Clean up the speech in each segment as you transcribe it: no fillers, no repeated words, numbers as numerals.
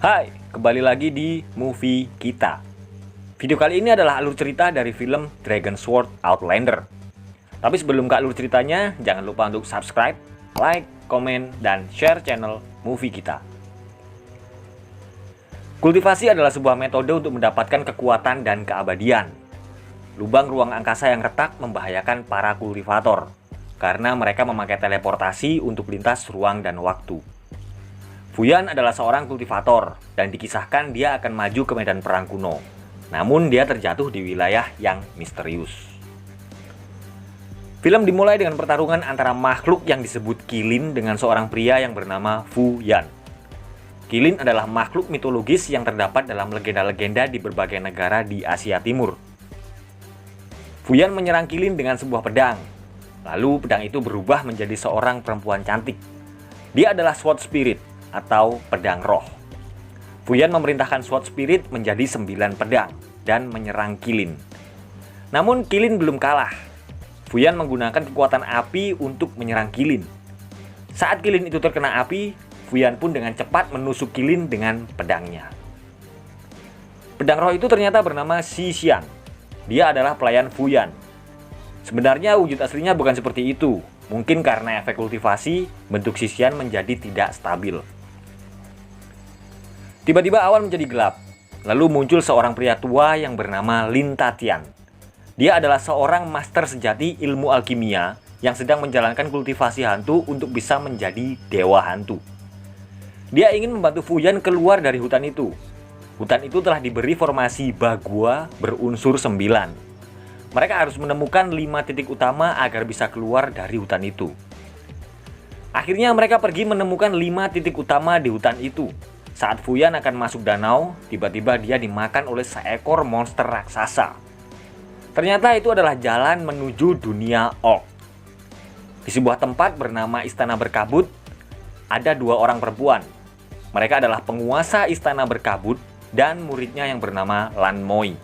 Hai, kembali lagi di Movie Kita. Video kali ini adalah alur cerita dari film Dragon Sword Outlander. Tapi sebelum ke alur ceritanya, jangan lupa untuk subscribe, like, komen, dan share channel Movie Kita. Kultivasi adalah sebuah metode untuk mendapatkan kekuatan dan keabadian. Lubang ruang angkasa yang retak membahayakan para kultivator, karena mereka memakai teleportasi untuk lintas ruang dan waktu. Fuyan adalah seorang kultivator, dan dikisahkan dia akan maju ke medan perang kuno. Namun dia terjatuh di wilayah yang misterius. Film dimulai dengan pertarungan antara makhluk yang disebut Qilin dengan seorang pria yang bernama Fuyan. Qilin adalah makhluk mitologis yang terdapat dalam legenda-legenda di berbagai negara di Asia Timur. Fuyan menyerang Qilin dengan sebuah pedang. Lalu pedang itu berubah menjadi seorang perempuan cantik. Dia adalah Sword Spirit atau pedang roh. Fuyan memerintahkan Sword Spirit menjadi 9 pedang dan menyerang Qilin. Namun Qilin belum kalah. Fuyan menggunakan kekuatan api untuk menyerang Qilin. Saat Qilin itu terkena api, Fuyan pun dengan cepat menusuk Qilin dengan pedangnya. Pedang roh itu ternyata bernama Xishan. Dia adalah pelayan Fuyan. Sebenarnya wujud aslinya bukan seperti itu. Mungkin karena efek kultivasi, bentuk Xishan menjadi tidak stabil. Tiba-tiba awan menjadi gelap. Lalu muncul seorang pria tua yang bernama Lin Tatian. Dia adalah seorang master sejati ilmu alkimia yang sedang menjalankan kultivasi hantu untuk bisa menjadi dewa hantu. Dia ingin membantu Fuyan keluar dari hutan itu. Hutan itu telah diberi formasi Bagua berunsur 9. Mereka harus menemukan 5 titik utama agar bisa keluar dari hutan itu. Akhirnya mereka pergi menemukan 5 titik utama di hutan itu. Saat Fuyan akan masuk danau, tiba-tiba dia dimakan oleh seekor monster raksasa. Ternyata itu adalah jalan menuju dunia orc. Di sebuah tempat bernama Istana Berkabut, ada 2 orang perempuan. Mereka adalah penguasa Istana Berkabut dan muridnya yang bernama Lan Moi.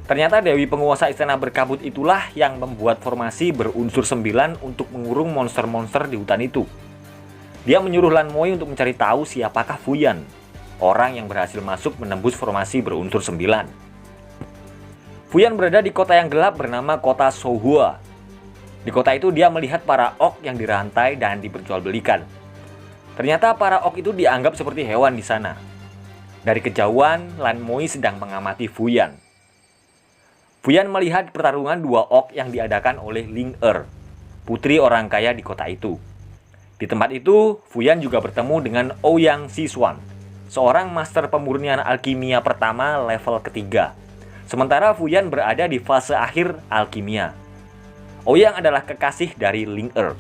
Ternyata Dewi penguasa Istana Berkabut itulah yang membuat formasi berunsur 9 untuk mengurung monster-monster di hutan itu. Dia menyuruh Lan Moi untuk mencari tahu siapakah Fuyan, orang yang berhasil masuk menembus formasi berunsur 9. Fuyan berada di kota yang gelap bernama kota Souhua. Di kota itu dia melihat para orc yang dirantai dan diperjualbelikan. Ternyata para orc itu dianggap seperti hewan di sana. Dari kejauhan, Lan Moi sedang mengamati Fuyan. Fuyan melihat pertarungan 2 orc yang diadakan oleh Ling Er, putri orang kaya di kota itu. Di tempat itu, Fuyan juga bertemu dengan Ouyang Siswan, seorang master pemurnian alkimia pertama level ketiga. Sementara Fuyan berada di fase akhir alkimia. Ouyang adalah kekasih dari Ling Er.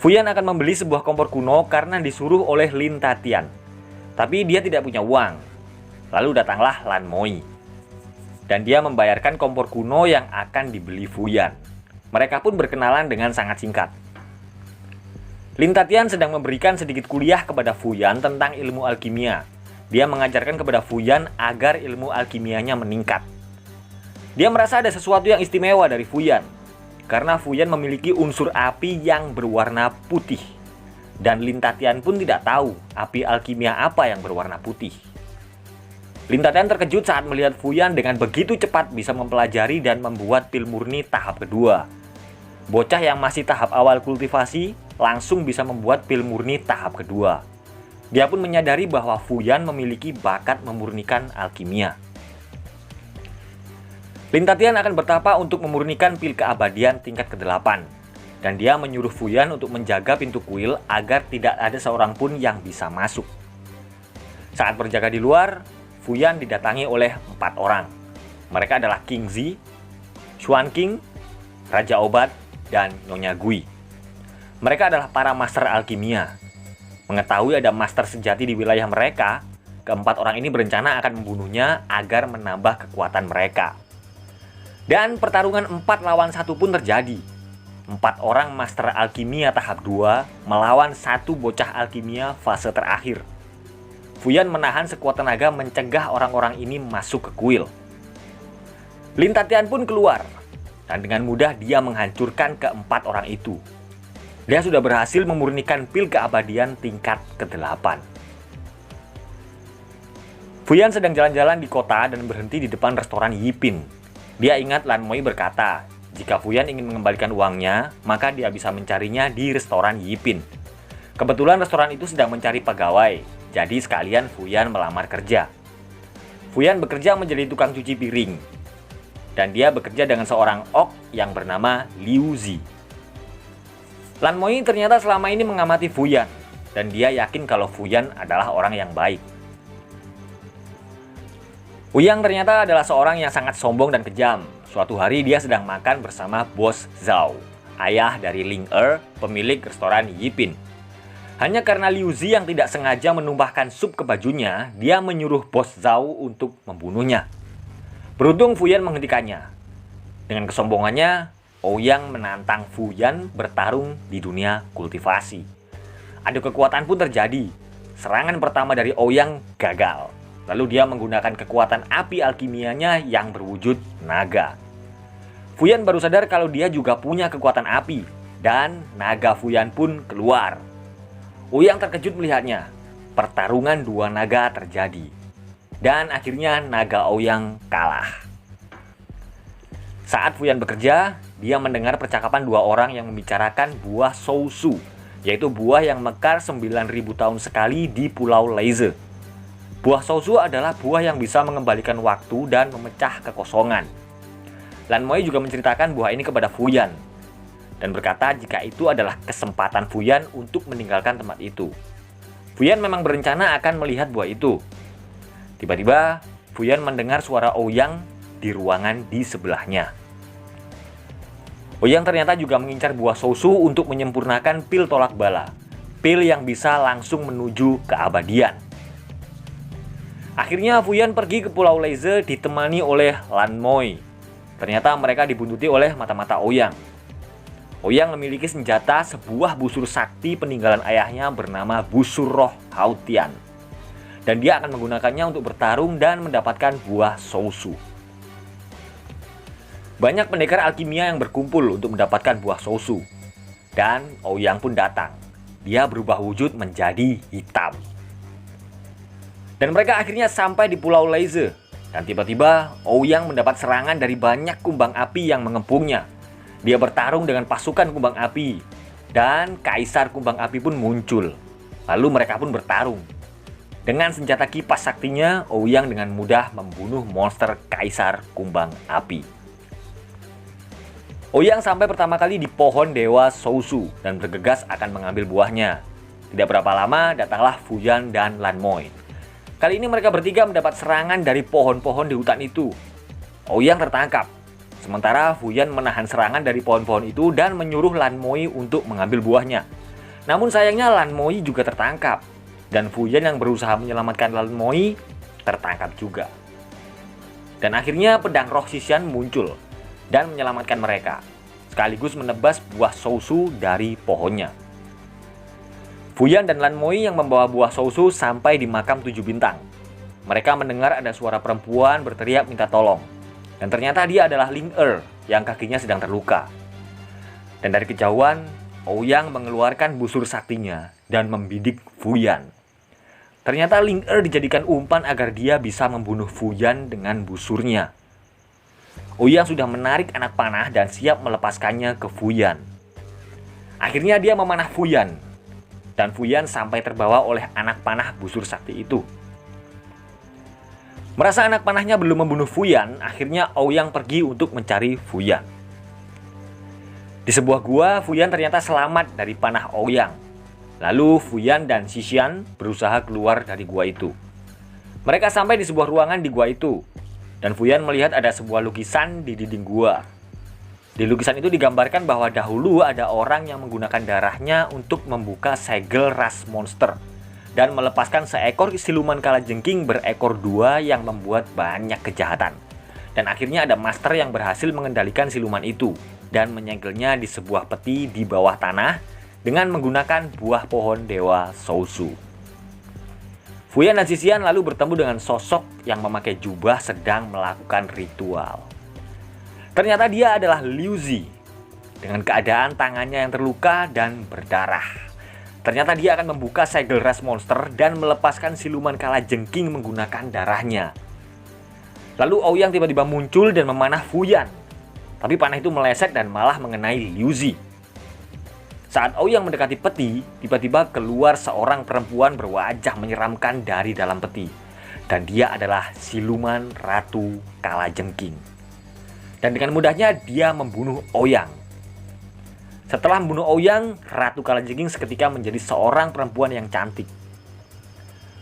Fuyan akan membeli sebuah kompor kuno karena disuruh oleh Lin Tatian. Tapi dia tidak punya uang. Lalu datanglah Lan Moi. Dan dia membayarkan kompor kuno yang akan dibeli Fuyan. Mereka pun berkenalan dengan sangat singkat. Lin Tatian sedang memberikan sedikit kuliah kepada Fuyan tentang ilmu alkimia. Dia mengajarkan kepada Fuyan agar ilmu alkimianya meningkat. Dia merasa ada sesuatu yang istimewa dari Fuyan, karena Fuyan memiliki unsur api yang berwarna putih. Dan Lin Tatian pun tidak tahu api alkimia apa yang berwarna putih. Lin Tatian terkejut saat melihat Fuyan dengan begitu cepat bisa mempelajari dan membuat pil murni tahap kedua. Bocah yang masih tahap awal kultivasi langsung bisa membuat pil murni tahap kedua. Dia pun menyadari bahwa Fuyan memiliki bakat memurnikan alkimia. Lin Tatian akan bertapa untuk memurnikan pil keabadian tingkat ke-8. Dan dia menyuruh Fuyan untuk menjaga pintu kuil agar tidak ada seorang pun yang bisa masuk. Saat berjaga di luar, Fuyan didatangi oleh 4 orang. Mereka adalah King Zi, Xuan King, Raja Obat, dan Nyonya Gui. Mereka adalah para master alkimia. Mengetahui ada master sejati di wilayah mereka, ke-4 orang ini berencana akan membunuhnya agar menambah kekuatan mereka. Dan pertarungan 4 lawan 1 pun terjadi. 4 orang master alkimia tahap 2 melawan 1 bocah alkimia fase terakhir. Fuyan menahan sekuat tenaga mencegah orang-orang ini masuk ke kuil. Lin Tatian pun keluar, dan dengan mudah dia menghancurkan ke-4 orang itu. Dia sudah berhasil memurnikan pil keabadian tingkat ke-8. Fuyan sedang jalan-jalan di kota dan berhenti di depan restoran Yipin. Dia ingat Lan Moi berkata, jika Fuyan ingin mengembalikan uangnya, maka dia bisa mencarinya di restoran Yipin. Kebetulan restoran itu sedang mencari pegawai, jadi sekalian Fuyan melamar kerja. Fuyan bekerja menjadi tukang cuci piring, dan dia bekerja dengan seorang ok yang bernama Liu Zi. Lan Moi ternyata selama ini mengamati Fuyan, dan dia yakin kalau Fuyan adalah orang yang baik. Ouyang ternyata adalah seorang yang sangat sombong dan kejam. Suatu hari dia sedang makan bersama bos Zhao, ayah dari Ling Er, pemilik restoran Yipin. Hanya karena Liu Zi yang tidak sengaja menumpahkan sup ke bajunya, dia menyuruh bos Zhao untuk membunuhnya. Beruntung Fuyan menghentikannya. Dengan kesombongannya, Ouyang menantang Fuyan bertarung di dunia kultivasi. Adu kekuatan pun terjadi. Serangan pertama dari Ouyang gagal. Lalu dia menggunakan kekuatan api alkimianya yang berwujud naga. Fuyan baru sadar kalau dia juga punya kekuatan api, dan naga Fuyan pun keluar. Ouyang terkejut melihatnya. Pertarungan dua naga terjadi. Dan akhirnya naga Ouyang kalah. Saat Fuyan bekerja, dia mendengar percakapan dua orang yang membicarakan buah Sousu, yaitu buah yang mekar 9.000 tahun sekali di Pulau Leize. Buah Sousu adalah buah yang bisa mengembalikan waktu dan memecah kekosongan. Lan Moi juga menceritakan buah ini kepada Fuyan dan berkata jika itu adalah kesempatan Fuyan untuk meninggalkan tempat itu. Fuyan memang berencana akan melihat buah itu. Tiba-tiba Fuyan mendengar suara Ouyang di ruangan di sebelahnya. Ouyang ternyata juga mengincar buah Sousu untuk menyempurnakan pil tolak bala, pil yang bisa langsung menuju keabadian. Akhirnya Fuyan pergi ke Pulau Leize ditemani oleh Lan Moi. Ternyata mereka dibuntuti oleh mata-mata Ouyang. Ouyang memiliki senjata sebuah busur sakti peninggalan ayahnya bernama busur roh Hautian. Dan dia akan menggunakannya untuk bertarung dan mendapatkan buah Sousu. Banyak pendekar alkimia yang berkumpul untuk mendapatkan buah Sousu. Dan Ouyang pun datang. Dia berubah wujud menjadi hitam. Dan mereka akhirnya sampai di Pulau Leize. Dan tiba-tiba Ouyang mendapat serangan dari banyak kumbang api yang mengepungnya. Dia bertarung dengan pasukan kumbang api. Dan kaisar kumbang api pun muncul. Lalu mereka pun bertarung. Dengan senjata kipas saktinya, Ouyang dengan mudah membunuh monster kaisar kumbang api. Ouyang sampai pertama kali di pohon dewa Sousu dan bergegas akan mengambil buahnya. Tidak berapa lama datanglah Fuyan dan Lan Moi. Kali ini mereka bertiga mendapat serangan dari pohon-pohon di hutan itu. Ouyang tertangkap. Sementara Fuyan menahan serangan dari pohon-pohon itu dan menyuruh Lan Moi untuk mengambil buahnya. Namun sayangnya Lan Moi juga tertangkap. Dan Fuyan yang berusaha menyelamatkan Lan Moi tertangkap juga. Dan akhirnya pedang roh Xishan muncul dan menyelamatkan mereka. Sekaligus menebas buah Sousu dari pohonnya. Fuyan dan Lan Moi yang membawa buah Sousu sampai di makam 7 bintang. Mereka mendengar ada suara perempuan berteriak minta tolong. Dan ternyata dia adalah Ling Er yang kakinya sedang terluka. Dan dari kejauhan, Ouyang mengeluarkan busur saktinya dan membidik Fuyan. Ternyata Ling Er dijadikan umpan agar dia bisa membunuh Fuyan dengan busurnya. Ouyang sudah menarik anak panah dan siap melepaskannya ke Fuyan. Akhirnya dia memanah Fuyan. Dan Fuyan sampai terbawa oleh anak panah busur sakti itu. Merasa anak panahnya belum membunuh Fuyan, akhirnya Ouyang pergi untuk mencari Fuyan. Di sebuah gua, Fuyan ternyata selamat dari panah Ouyang. Lalu Fuyan dan Xishan berusaha keluar dari gua itu. Mereka sampai di sebuah ruangan di gua itu. Dan Fuyan melihat ada sebuah lukisan di dinding gua. Di lukisan itu digambarkan bahwa dahulu ada orang yang menggunakan darahnya untuk membuka segel ras monster dan melepaskan seekor siluman kalajengking berekor 2 yang membuat banyak kejahatan. Dan akhirnya ada master yang berhasil mengendalikan siluman itu dan menyegelnya di sebuah peti di bawah tanah dengan menggunakan buah pohon dewa Sousu. Fuyan dan Xishan lalu bertemu dengan sosok yang memakai jubah sedang melakukan ritual. Ternyata dia adalah Liu Zi. dengan keadaan tangannya yang terluka dan berdarah. Ternyata dia akan membuka segel ras monster dan melepaskan siluman kalajengking menggunakan darahnya. Lalu Ouyang tiba-tiba muncul dan memanah Fuyan. Tapi panah itu meleset dan malah mengenai Liu Zi. Saat Ouyang mendekati peti, tiba-tiba keluar seorang perempuan berwajah menyeramkan dari dalam peti. Dan dia adalah siluman Ratu Kalajengking. Dan dengan mudahnya dia membunuh Ouyang. Setelah membunuh Ouyang, Ratu Kalajengking seketika menjadi seorang perempuan yang cantik.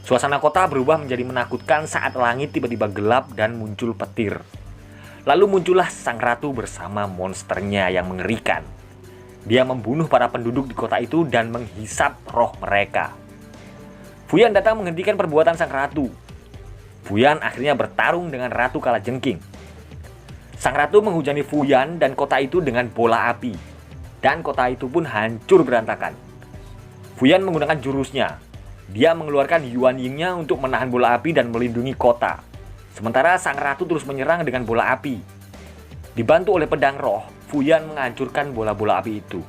Suasana kota berubah menjadi menakutkan saat langit tiba-tiba gelap dan muncul petir. Lalu muncullah sang ratu bersama monsternya yang mengerikan. Dia membunuh para penduduk di kota itu dan menghisap roh mereka. Fuyan datang menghentikan perbuatan sang ratu. Fuyan akhirnya bertarung dengan Ratu Kalajengking. Sang ratu menghujani Fuyan dan kota itu dengan bola api. Dan kota itu pun hancur berantakan. Fuyan menggunakan jurusnya. Dia mengeluarkan Yuan Ying-nya untuk menahan bola api dan melindungi kota. Sementara sang ratu terus menyerang dengan bola api. Dibantu oleh pedang roh, Fuyan menghancurkan bola-bola api itu.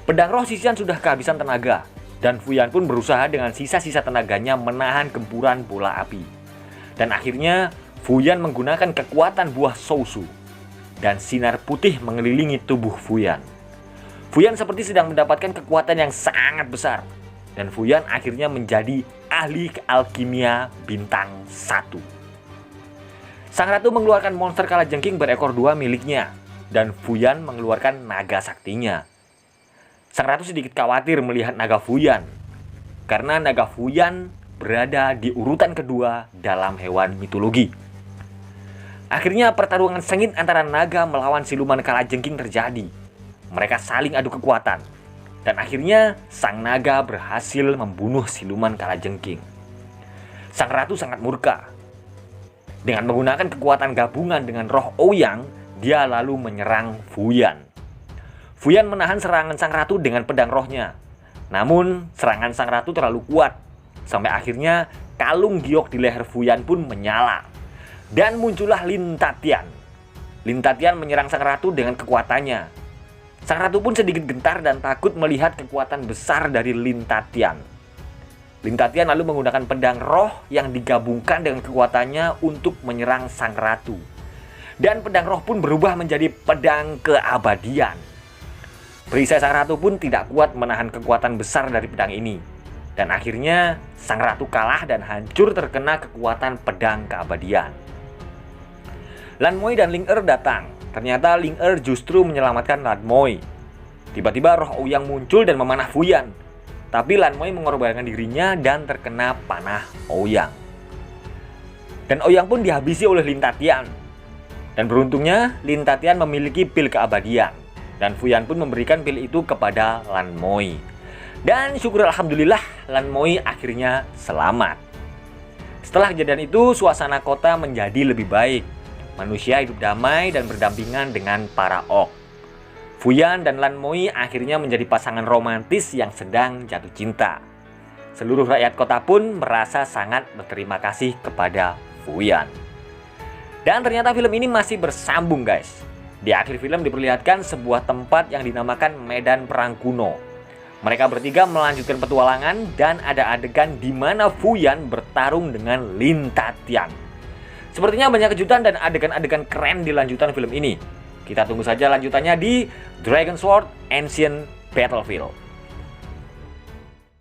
Pedang roh Xishan sudah kehabisan tenaga, dan Fuyan pun berusaha dengan sisa-sisa tenaganya menahan gempuran bola api. Dan akhirnya Fuyan menggunakan kekuatan buah Soushu, dan sinar putih mengelilingi tubuh Fuyan. Fuyan seperti sedang mendapatkan kekuatan yang sangat besar. Dan Fuyan akhirnya menjadi ahli alkimia bintang 1. Sang ratu mengeluarkan monster kalajengking berekor 2 miliknya. Dan Fuyan mengeluarkan naga saktinya. Sang ratu sedikit khawatir melihat naga Fuyan. Karena naga Fuyan berada di urutan kedua dalam hewan mitologi. Akhirnya pertarungan sengit antara naga melawan siluman kalajengking terjadi. Mereka saling adu kekuatan. Dan akhirnya sang naga berhasil membunuh siluman kalajengking. Sang ratu sangat murka. Dengan menggunakan kekuatan gabungan dengan roh Ouyang, dia lalu menyerang Fuyan. Fuyan menahan serangan sang ratu dengan pedang rohnya. Namun serangan sang ratu terlalu kuat. Sampai akhirnya kalung giok di leher Fuyan pun menyala. Dan muncullah Lin Tatian. Lin Tatian menyerang sang ratu dengan kekuatannya. Sang ratu pun sedikit gentar dan takut melihat kekuatan besar dari Lin Tatian. Lin Tatian lalu menggunakan pedang roh yang digabungkan dengan kekuatannya untuk menyerang sang ratu. Dan pedang roh pun berubah menjadi pedang keabadian. Perisai sang ratu pun tidak kuat menahan kekuatan besar dari pedang ini. Dan akhirnya sang ratu kalah dan hancur terkena kekuatan pedang keabadian. Lan Moy dan Ling Er datang. Ternyata Ling Er justru menyelamatkan Lan Moy. Tiba-tiba roh Ouyang muncul dan memanah Fuyan. Tapi Lan Moy mengorbankan dirinya dan terkena panah Ouyang. Dan Ouyang pun dihabisi oleh Lin Tatian. Dan beruntungnya Lin Tatian memiliki pil keabadian. Dan Fuyan pun memberikan pil itu kepada Lan Moy. Dan syukur alhamdulillah Lan Moy akhirnya selamat. Setelah kejadian itu suasana kota menjadi lebih baik. Manusia hidup damai dan berdampingan dengan para orc. Fuyan dan Lan Moy akhirnya menjadi pasangan romantis yang sedang jatuh cinta. Seluruh rakyat kota pun merasa sangat berterima kasih kepada Fuyan. Dan ternyata film ini masih bersambung guys. Di akhir film diperlihatkan sebuah tempat yang dinamakan Medan Perang Kuno. Mereka bertiga melanjutkan petualangan dan ada adegan di mana Fuyan bertarung dengan Lin Tatian. Sepertinya banyak kejutan dan adegan-adegan keren di lanjutan film ini. Kita tunggu saja lanjutannya di Dragon Sword Ancient Battlefield.